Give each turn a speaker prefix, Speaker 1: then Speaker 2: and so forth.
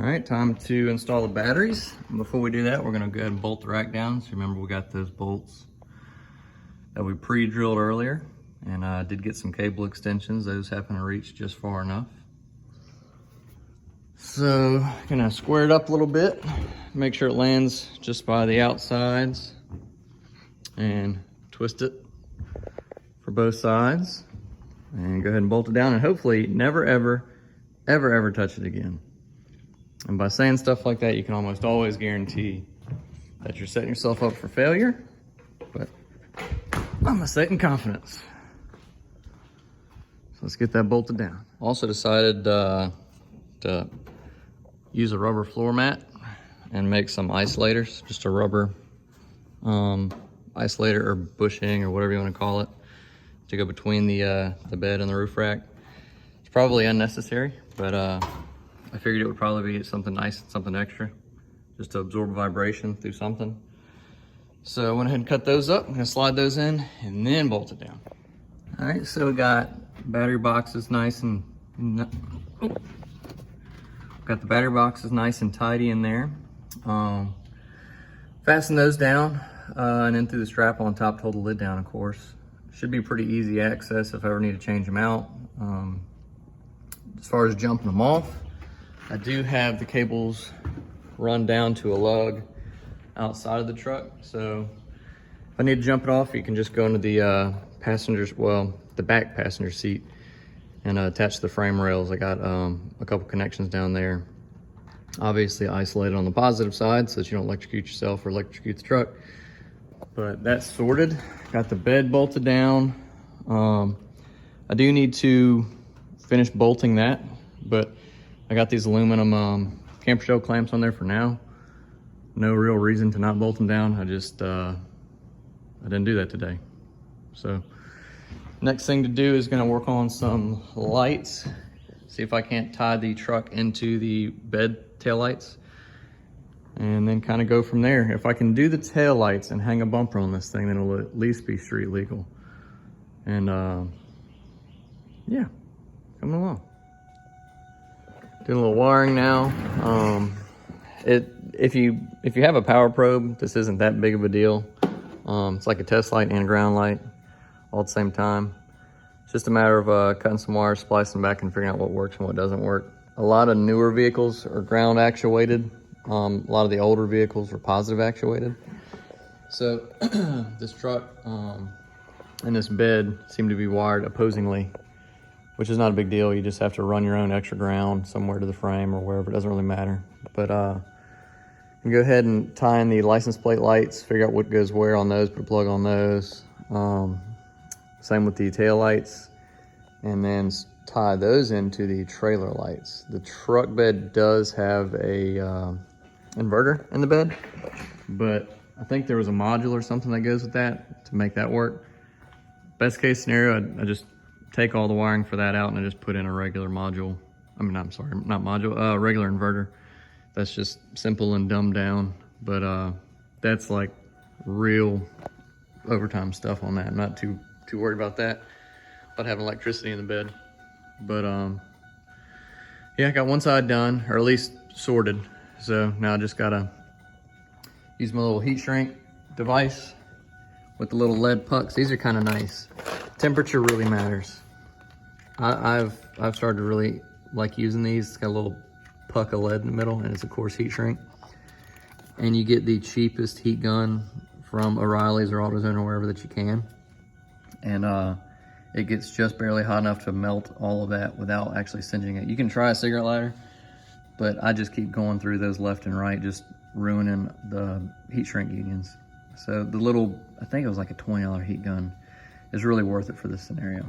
Speaker 1: right, time to install the batteries. Before we do that, we're gonna go ahead and bolt the rack down. So remember, we got those bolts that we pre-drilled earlier, and I did get some cable extensions. Those happen to reach just far enough. So, gonna square it up a little bit, make sure it lands just by the outsides, and twist it for both sides, and go ahead and bolt it down, and hopefully never, ever touch it again. And by saying stuff like that, you can almost always guarantee that you're setting yourself up for failure, but I'm gonna say it in confidence. So let's get that bolted down. Also decided to use a rubber floor mat and make some isolators, just a rubber isolator or bushing or whatever you want to call it, to go between the bed and the roof rack. It's probably unnecessary, but I figured it would probably be something nice, something extra, just to absorb vibration through something. So I went ahead and cut those up. I'm gonna slide those in and then bolt it down. All right, so we got battery boxes nice and, got the battery boxes nice and tidy in there. Fasten those down and then through the strap on top to hold the lid down, of course. Should be pretty easy access if I ever need to change them out. As far as jumping them off, I do have the cables run down to a lug outside of the truck. So if I need to jump it off, you can just go into the the back passenger seat and attach the frame rails. I got a couple connections down there. Obviously isolated on the positive side so that you don't electrocute yourself or electrocute the truck. But that's sorted. Got the bed bolted down. I do need to finish bolting that, but I got these aluminum camper shell clamps on there for now. No real reason to not bolt them down. I just, I didn't do that today. So next thing to do is gonna work on some lights. See if I can't tie the truck into the bed tail lights, and then kind of go from there. If I can do the tail lights and hang a bumper on this thing, then it'll at least be street legal. And yeah, coming along. Doing a little wiring now. If you have a power probe, this isn't that big of a deal. It's like a test light and a ground light all at the same time. It's just a matter of cutting some wires, splicing back, and figuring out what works and what doesn't work. A lot of newer vehicles are ground actuated. A lot of the older vehicles are positive actuated. So this truck and this bed seem to be wired opposingly, which is not a big deal. You just have to run your own extra ground somewhere to the frame or wherever. It doesn't really matter. But you can go ahead and tie in the license plate lights, figure out what goes where on those, put a plug on those. Same with the tail lights, and then tie those into the trailer lights. The truck bed does have a inverter in the bed, but I think there was a module or something that goes with that to make that work. Best case scenario, I just take all the wiring for that out and I just put in a regular module. I'm sorry, not module, regular inverter. That's just simple and dumbed down, but that's like real overtime stuff on that. I'm not too worried about that, about having electricity in the bed. But yeah, I got one side done, or at least sorted. So now I just gotta use my little heat shrink device with the little lead pucks. These are kind of nice. Temperature really matters. I've started to really like using these. It's got a little puck of lead in the middle, and it's of course heat shrink. And you get the cheapest heat gun from O'Reilly's or AutoZone or wherever that you can. And it gets just barely hot enough to melt all of that without actually singeing it. You can try a cigarette lighter, but I just keep going through those left and right, just ruining the heat shrink unions. So the little, I think it was like a $20 heat gun, is really worth it for this scenario.